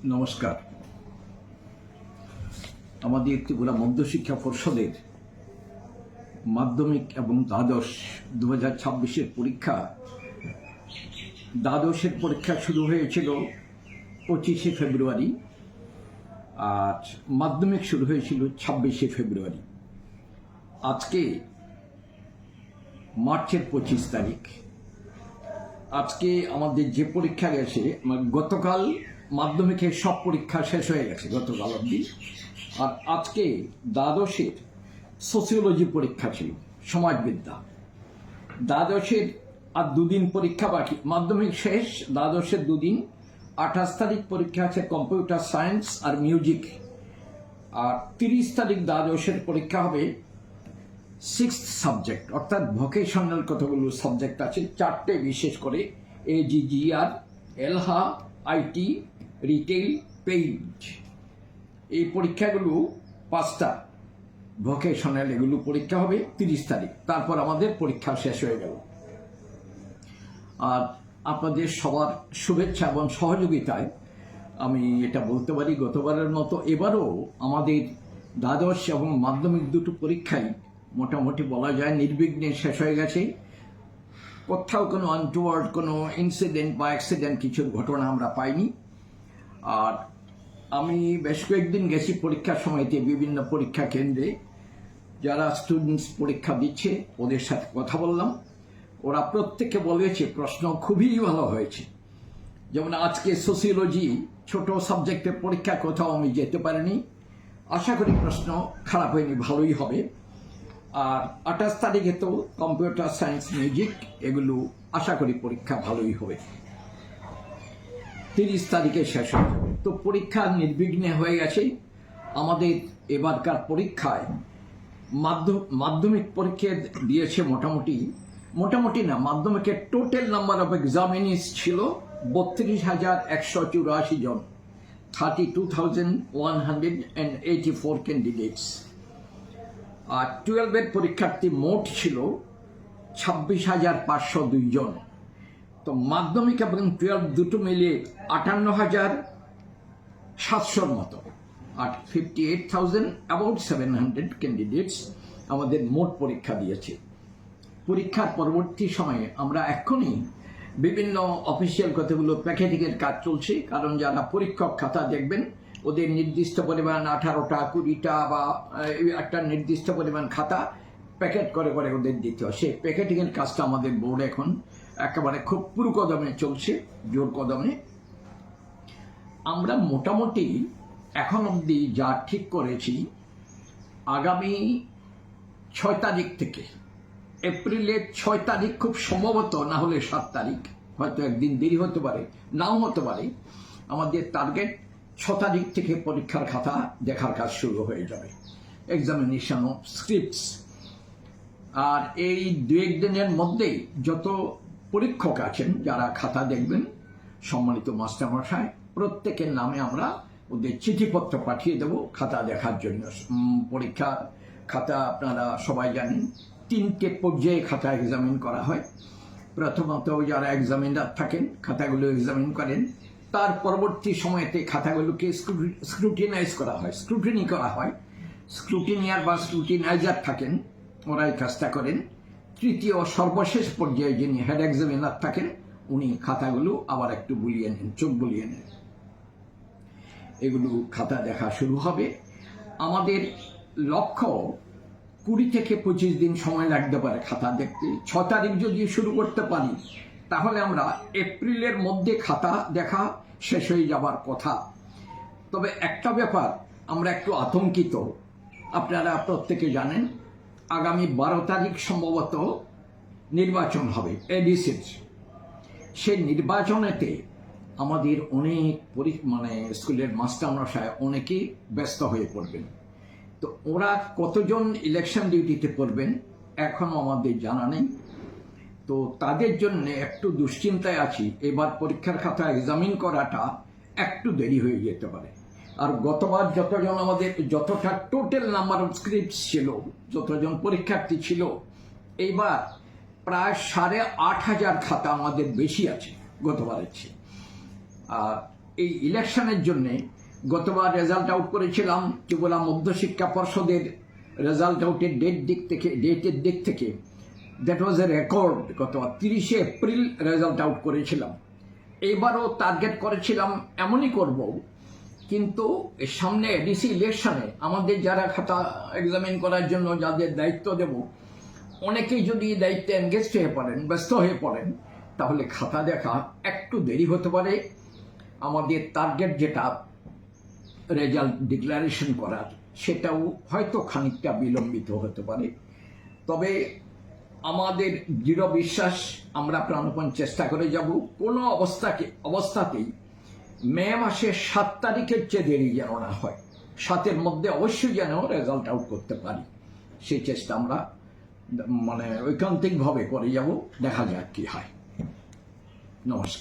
নমস্কার। আমাদের ত্রিপুরা মধ্যশিক্ষা পর্ষদের মাধ্যমিক এবং দ্বাদশ 2026-এর পরীক্ষা, দ্বাদশের পরীক্ষা শুরু হয়েছিল 25শে ফেব্রুয়ারি আর মাধ্যমিক শুরু হয়েছিল 26শে ফেব্রুয়ারি। আজকে মার্চের 25 তারিখ। আজকে আমাদের যে পরীক্ষা গেছে, গতকাল মাধ্যমিকের সব পরীক্ষা শেষ হয়ে গেছে গতকাল অবধি। আর আজকে দ্বাদশের সোসিওলজি পরীক্ষা ছিল, সমাজবিদ্যা। দ্বাদশের আর দুদিন পরীক্ষা বাকি, মাধ্যমিক শেষ, দ্বাদশের দুদিন। 28 তারিখ পরীক্ষা আছে কম্পিউটার সায়েন্স আর মিউজিক। আর 30 তারিখ দ্বাদশের পরীক্ষা হবে 6th সাবজেক্ট, অর্থাৎ ভোকেশনাল কতগুলো সাবজেক্ট আছে, 4টে বিশেষ করে, AGGR, এলহা, আইটি, রিটেল, পেইন্ট। এই পরীক্ষাগুলো 5টা ভোকেশনাল, এগুলো পরীক্ষা হবে 30 তারিখ। তারপর আমাদের পরীক্ষা শেষ হয়ে গেল। আর আপনাদের সবার শুভেচ্ছা এবং সহযোগিতায় আমি এটা বলতে পারি, গতবারের মতো এবারও আমাদের দ্বাদশ এবং মাধ্যমিক দুটো পরীক্ষাই মোটামুটি বলা যায় নির্বিঘ্নে শেষ হয়ে গেছে। কোথাও কোনো আনটুয়ার্ড কোনো ইনসিডেন্ট বা অ্যাক্সিডেন্ট কিছুর ঘটনা আমরা পাইনি। আর আমি বেশ কয়েকদিন গেছি পরীক্ষার সময়তে বিভিন্ন পরীক্ষা কেন্দ্রে, যারা স্টুডেন্টস পরীক্ষা দিচ্ছে ওদের সাথে কথা বললাম। ওরা প্রত্যেকে বলেছে প্রশ্ন খুবই ভালো হয়েছে। যেমন আজকে সোসিওলজি ছোট সাবজেক্টের পরীক্ষা, কোথাও আমি যেতে পারিনি। আশা করি প্রশ্ন খারাপ হয়নি, ভালোই হবে। আর 28 তারিখে তো কম্পিউটার সায়েন্স, মিউজিক, এগুলো আশা করি পরীক্ষা ভালোই হবে। 30 তারিখে শেষ হয়ে যাবে। তো পরীক্ষা নির্বিঘ্নে হয়ে গেছে। আমাদের এবারকার পরীক্ষায় মাধ্যমিক পরীক্ষা দিয়েছে মোটামুটি না, মাধ্যমিকের টোটাল নাম্বার অফ এক্সামিনিস ছিল 32,184 জন, 32,184 ক্যান্ডিডেটস। আর 12-এর পরীক্ষার্থী মোট ছিল 26,502 জন। তো মাধ্যমিক এবং 12 দুটো মিলিয়ে 58,700 মতো, আর 58,700 ক্যান্ডিডেটস আমাদের মোট পরীক্ষা দিয়েছে। পরীক্ষার পরবর্তী সময়ে আমরা এখনই বিভিন্ন অফিসিয়াল কতগুলো প্যাকেটিংয়ের কাজ চলছে, কারণ যারা পরীক্ষক খাতা দেখবেন ওদের নির্দিষ্ট পরিমাণ 18টা 20টা বা একটা নির্দিষ্ট পরিমাণ খাতা প্যাকেট করে করে ওদের দিতে হয়। সেই প্যাকেটিংয়ের কাজটা আমাদের বোর্ড এখন একেবারে খুব পুরো কদমে চলছে, জোর কদমে। আমরা মোটামুটি এখন অবধি যা ঠিক করেছি, আগামী 6 তারিখ থেকে, এপ্রিলের 6 তারিখ খুব সম্ভবত, না হলে 7 তারিখ, হয়তো একদিন দেরি হতে পারে, নাও হতে পারে, আমাদের টার্গেট 6 তারিখ থেকে পরীক্ষার খাতা দেখার কাজ শুরু হয়ে যাবে, এক্সামিনেশন অফ স্ক্রিপ্টস। আর এই 2-1 দিনের মধ্যেই যত পরীক্ষক আছেন যারা খাতা দেখবেন, সম্মানিত মাস্টারমশাই, প্রত্যেকের নামে আমরা ওদের চিঠিপত্র পাঠিয়ে দেব খাতা দেখার জন্য। পরীক্ষা খাতা আপনারা সবাই জানেন 3টে পর্যায়ে খাতা এক্সামিন করা হয়। প্রথমত যারা এক্সামিনার থাকেন খাতাগুলো এক্সামিন করেন, তার পরবর্তী সময়তে খাতাগুলোকে স্ক্রুটিনাইজ করা হয়, স্ক্রুটিনি করা হয়। স্ক্রুটিনিয়ার বা স্ক্রুটিনাইজার থাকেন, ওরাই কাজটা করেন। তৃতীয় সর্বশেষ পর্যায়ে যিনি হেড এক্সামিনার থাকেন, উনি খাতাগুলো আবার একটু বুলিয়ে নেন, চোখ বুলিয়ে নেন। এগুলো খাতা দেখা শুরু হবে। আমাদের লক্ষ্য 20 থেকে 25 দিন সময় লাগতে পারে খাতা দেখতে। 6 তারিখ যদি শুরু করতে পারি তাহলে আমরা এপ্রিলের মধ্যে খাতা দেখা শেষ হয়ে যাবার কথা। তবে একটা ব্যাপার আমরা একটু আতঙ্কিত, আপনারা প্রত্যেকে জানেন আগামী 12 তারিখ সম্ভবত নির্বাচন হবে, এডিসির। সেই নির্বাচনেতে আমাদের অনেক স্কুলের মাস্টারমশাই অনেকেই ব্যস্ত হয়ে পড়বেন। তো ওরা কতজন ইলেকশন ডিউটিতে পড়বেন এখনো আমাদের জানা নেই। তো তাদের জন্য একটু দুশ্চিন্তায় আছি, এবার পরীক্ষার খাতা এক্সামিন করাটা একটু দেরি হয়ে যেতে পারে। আর গতবার যতটা টোটাল নাম্বার অফ স্ক্রিপ্টস ছিল, যতজন পরীক্ষার্থী ছিল, এইবার প্রায় 8,500 খাতা আমাদের বেশি আছে গতবারের চেয়ে। আর এই ইলেকশনের জন্যে গতবার রেজাল্ট আউট করেছিলাম ত্রিপুরা মধ্যশিক্ষা পর্ষদের রেজাল্ট আউটের ডেটের দিক থেকে দ্যাট ওয়াজ এ রেকর্ড। গতবার 30শে এপ্রিল রেজাল্ট আউট করেছিলাম। এবারও টার্গেট করেছিলাম এমনই করব, কিন্তু সামনে এডিসি ইলেকশনে আমাদের যারা খাতা এক্সামিন করার জন্য যাদের দায়িত্ব দেব, অনেকেই যদি দায়িত্বে এনগেজ হয়ে পড়েন, ব্যস্ত হয়ে পড়েন, তাহলে খাতা দেখা একটু দেরি হতে পারে। আমাদের টার্গেট যেটা রেজাল্ট ডিক্লারেশন করার, সেটাও হয়তো খানিকটা বিলম্বিত হতে পারে। তবে আমাদের দৃঢ় বিশ্বাস, আমরা প্রাণপণ চেষ্টা করে যাব কোনো অবস্থাতেই মে মাসের 7 তারিখের চেয়ে দেরি যেন না হয়, 7-এর মধ্যে অবশ্যই যেন রেজাল্ট আউট করতে পারি, সেই চেষ্টা আমরা ঐকান্তিকভাবে করে যাব। দেখা যাক কি হয়। নমস্কার।